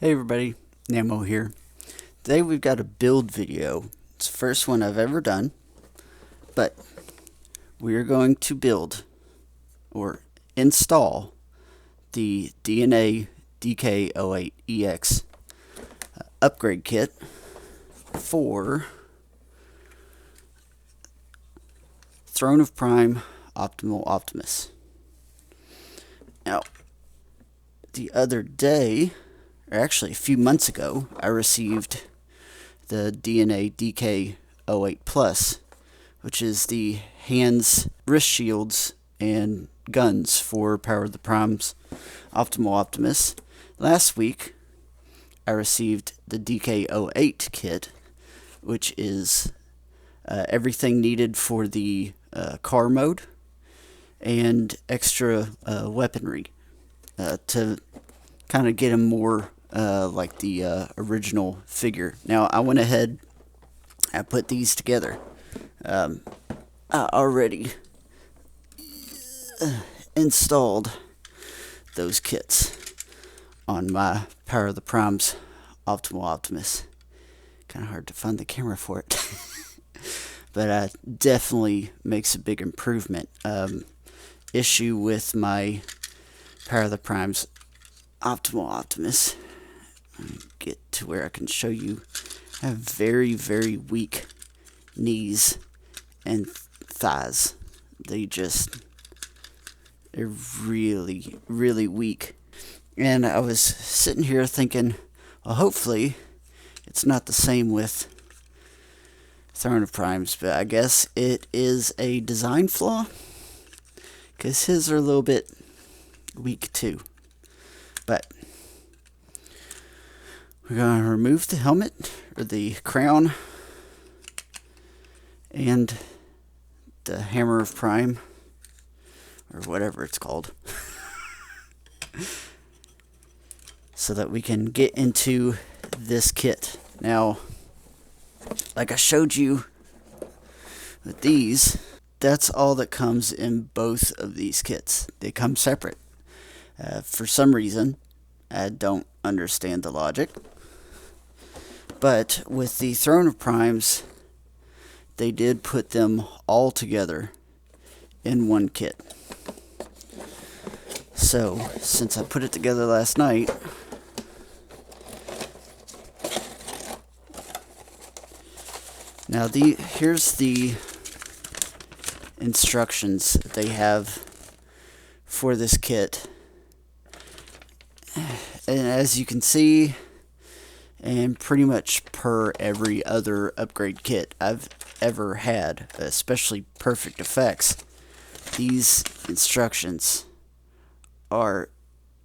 Hey everybody, Namo here. Today we've got a build video. It's the first one I've ever done, but we are going to build or install the DNA DK-08ex upgrade kit for Throne of Prime Optimal Optimus. Now, the other day, or actually a few months ago, I received the DNA DK-08 Plus, which is the hands, wrist shields, and guns for Power of the Prime's Optimal Optimus. Last week, I received the DK-08 kit, which is everything needed for the car mode and extra weaponry to kind of get him more like the original figure. Now, I went ahead, I put these together. I already installed those kits on my Power of the Prime's Optimal Optimus. Kind of hard to find the camera for it. But definitely makes a big improvement. Issue with my Power of the Prime's Optimal Optimus. Let me get to where I can show you. I have very, very weak knees and thighs. They're really, really weak. And I was sitting here thinking, well, hopefully it's not the same with Throne of Primes, but I guess it is a design flaw, because his are a little bit weak too. But we're going to remove the helmet, or the crown, and the Hammer of Prime, or whatever it's called, so that we can get into this kit. Now, like I showed you with these, that's all that comes in both of these kits. They come separate. For some reason, I don't understand the logic. But with the Throne of Primes, they did put them all together in one kit. So, since I put it together last night, now here's the instructions that they have for this kit. And as you can see, and pretty much per every other upgrade kit I've ever had, especially Perfect Effects, these instructions are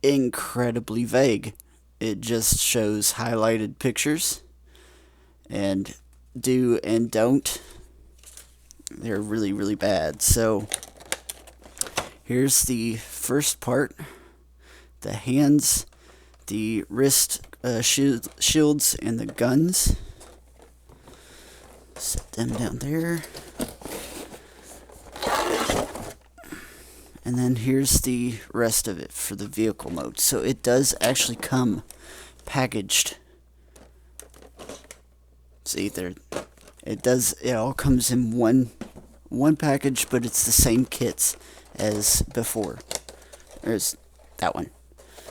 incredibly vague. It just shows highlighted pictures and do and don't. They're really, really bad. So here's the first part: the hands, the wrist shields, and the guns. Set them down there. And then here's the rest of it for the vehicle mode. So it does actually come packaged. See there, it all comes in one package, but it's the same kits as before. There's that one.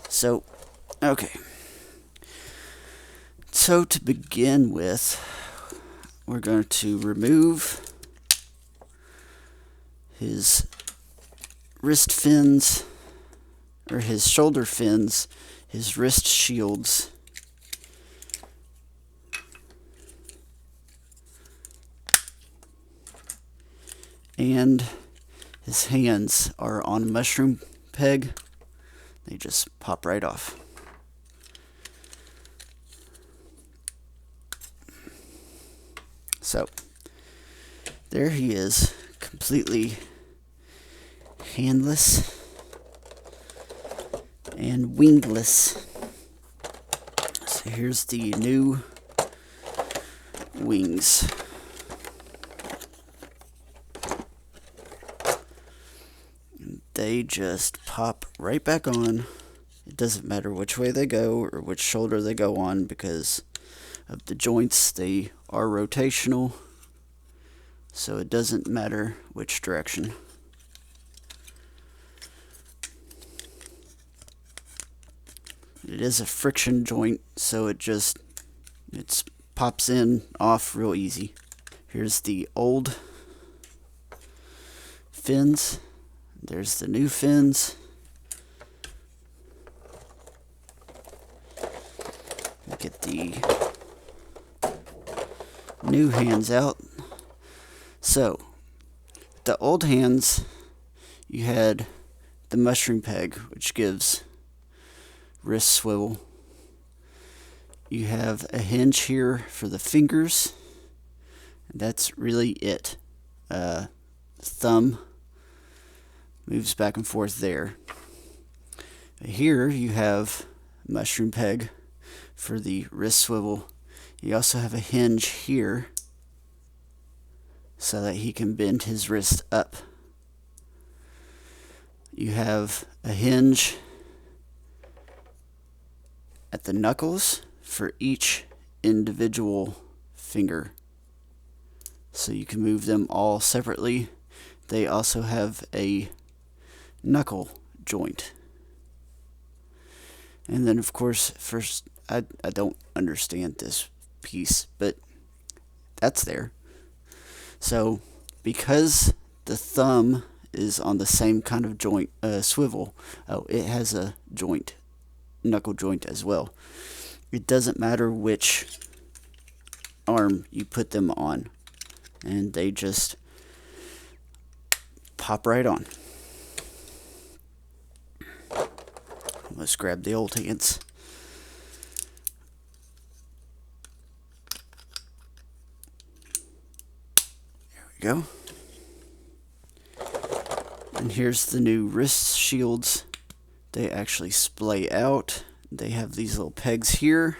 So, okay. So to begin with, we're going to remove his wrist fins, or his shoulder fins, his wrist shields, and his hands are on a mushroom peg. They just pop right off. So, there he is, completely handless and wingless. So here's the new wings. They just pop right back on. It It doesn't matter which way they go or which shoulder they go on because of the joints. They are rotational, so it doesn't matter which direction. It is a friction joint, so it pops in off real easy. Here's the old fins. There's the new fins. Get the new hands out. So, the old hands, you had the mushroom peg, which gives wrist swivel. You have a hinge here for the fingers. And that's really it. Thumb moves back and forth there. Here you have mushroom peg for the wrist swivel. You also have a hinge here so that he can bend his wrist up. You have a hinge at the knuckles for each individual finger, so you can move them all separately. They also have a knuckle joint. And then, of course, first, I don't understand this piece, but that's there. So, because the thumb is on the same kind of joint, swivel, it has a joint, knuckle joint as well. It doesn't matter which arm you put them on, and they just pop right on. Let's grab the old hands. There we go. And here's the new wrist shields. They actually splay out. They have these little pegs here.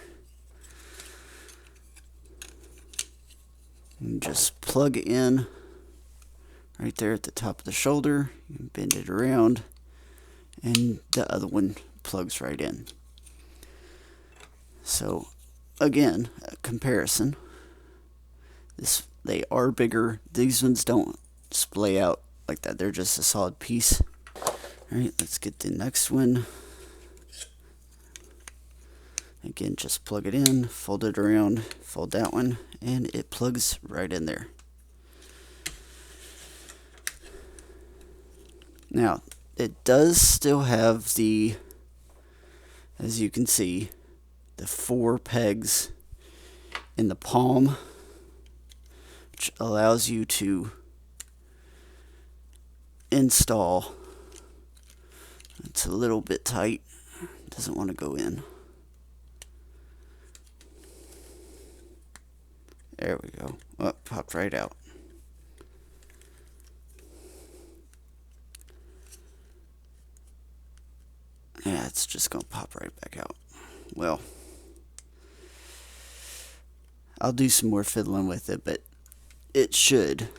And just plug in right there at the top of the shoulder. You can bend it around, and the other one plugs right in. So again, a comparison. They are bigger. These ones don't splay out like that. They're just a solid piece. Alright, let's get the next one. Again, just plug it in, fold it around, fold that one, and it plugs right in there. Now, it does still have the, as you can see, the 4 pegs in the palm, which allows you to install. It's a little bit tight, doesn't want to go in. There we go. Oh, popped right out. Yeah, it's just going to pop right back out. Well, I'll do some more fiddling with it, but it should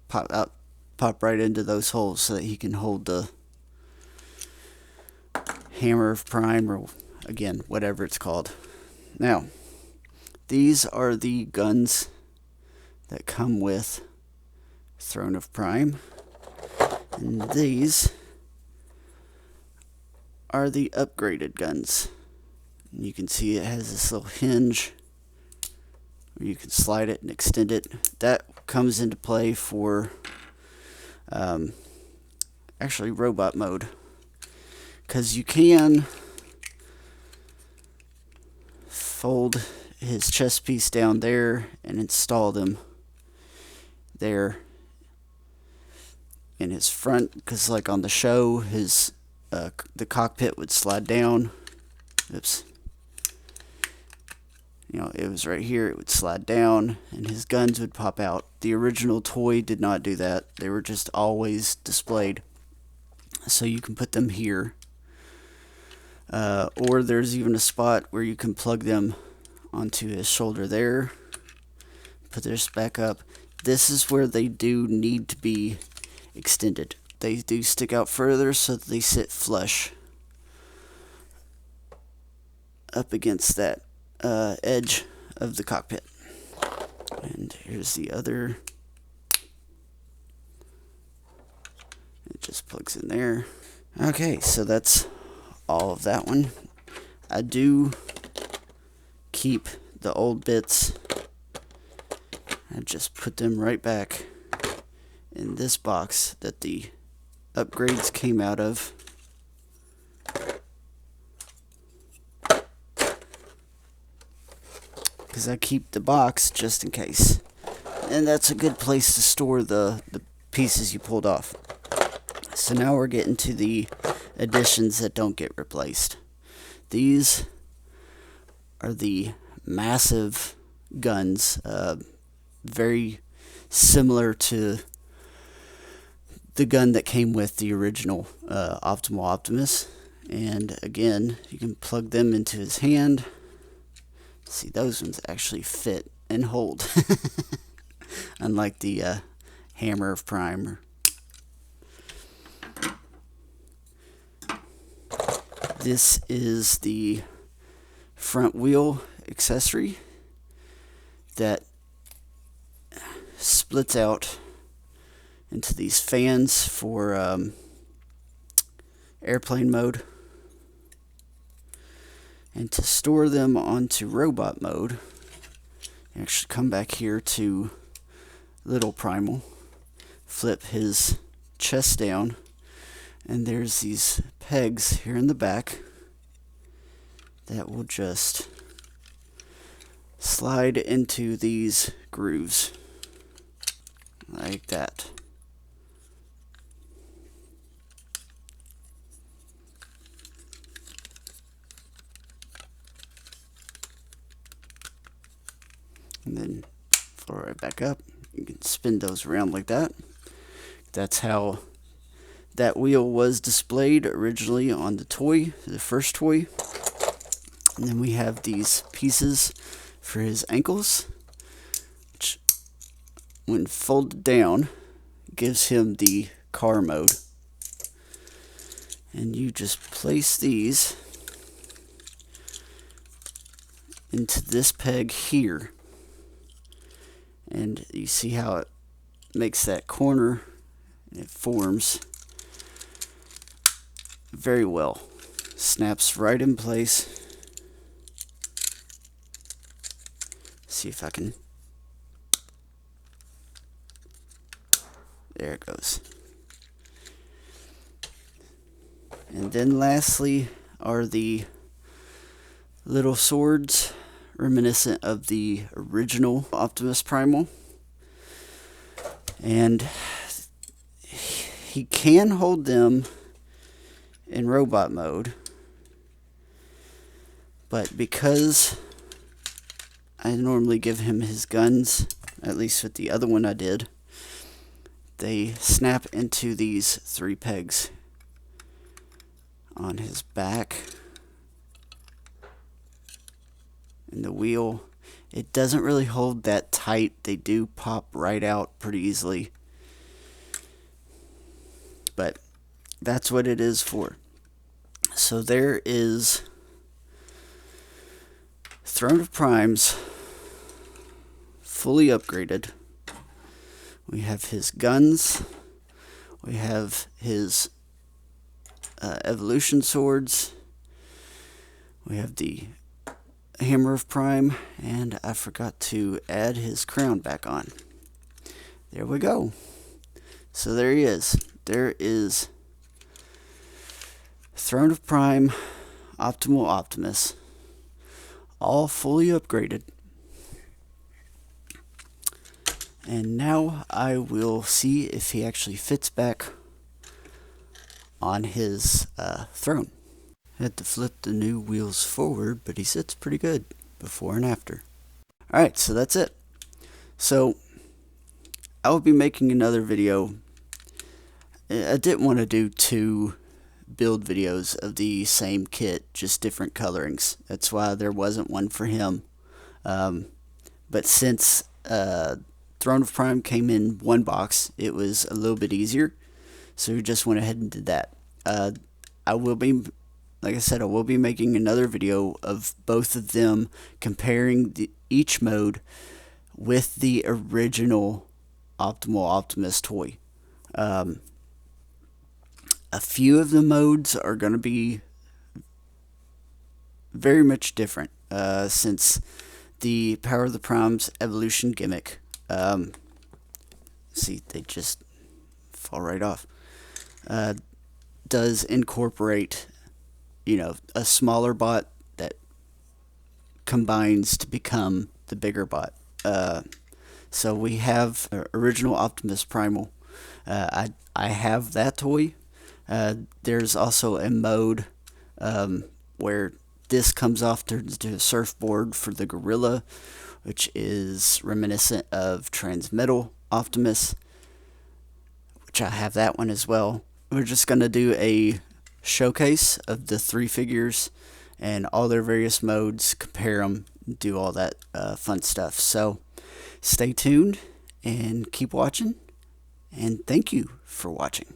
pop right into those holes so that he can hold the hammer of prime, or again, whatever it's called. Now, these are the guns that come with Throne of Prime, and these are the upgraded guns. And you can see it has this little hinge where you can slide it and extend it. That comes into play for actually robot mode, because you can fold his chest piece down there and install them there in his front, because like on the show, his the cockpit would slide down. Oops. You know, it was right here, it would slide down and his guns would pop out. The original toy did not do that. They were just always displayed. So you can put them here. Or there's even a spot where you can plug them onto his shoulder there. Put this back up. This is where they do need to be extended. They do stick out further so that they sit flush up against that edge of the cockpit. And here's the other. It just plugs in there. Okay, so that's all of that one. I do keep the old bits. I just put them right back in this box that the upgrades came out of. Because I keep the box just in case. And that's a good place to store the pieces you pulled off. So now we're getting to the additions that don't get replaced. These are the massive guns, very similar to the gun that came with the original Optimal Optimus. And again, you can plug them into his hand. See, those ones actually fit and hold. Unlike the hammer of Prime. This is the front wheel accessory that splits out into these fans for airplane mode. And to store them onto robot mode, you actually come back here to Little Primal, flip his chest down, and there's these pegs here in the back that will just slide into these grooves like that. And then floor right back up. You can spin those around like that. That's how that wheel was displayed originally on the toy, the first toy. And then we have these pieces for his ankles, which when folded down gives him the car mode. And you just place these into this peg here. And you see how it makes that corner, and it forms very well. Snaps right in place. See if I can. There it goes. And then lastly are the little swords, reminiscent of the original Optimus Primal. And he can hold them in robot mode, but because I normally give him his guns, at least with the other one I did, they snap into these 3 pegs on his back. And the wheel, it doesn't really hold that tight. They do pop right out pretty easily. But that's what it is for. So there is Throne of Primes fully upgraded. We have his guns. We have his evolution swords. We have the Hammer of Prime, and I forgot to add his crown back on. There we go. So there he is. There is Throne of Prime, Optimal Optimus, all fully upgraded. And now I will see if he actually fits back on his throne. Had to flip the new wheels forward, but he sits pretty good before and after. Alright, so that's it. So I will be making another video. I didn't want to do 2 build videos of the same kit, just different colorings. That's why there wasn't one for him. But since Throne of Prime came in one box, it was a little bit easier. So we just went ahead and did that. I will be like I said, I will be making another video of both of them, comparing each mode with the original Optimal Optimus toy. A few of the modes are going to be very much different, since the Power of the Prime's evolution gimmick, see, they just fall right off, does incorporate, a smaller bot that combines to become the bigger bot. So we have original Optimus Primal. I have that toy. There's also a mode where this comes off to a surfboard for the Gorilla, which is reminiscent of Transmetal Optimus, which I have that one as well. We're just going to do a showcase of the 3 figures and all their various modes, compare them, do all that fun stuff. So stay tuned and keep watching, and thank you for watching.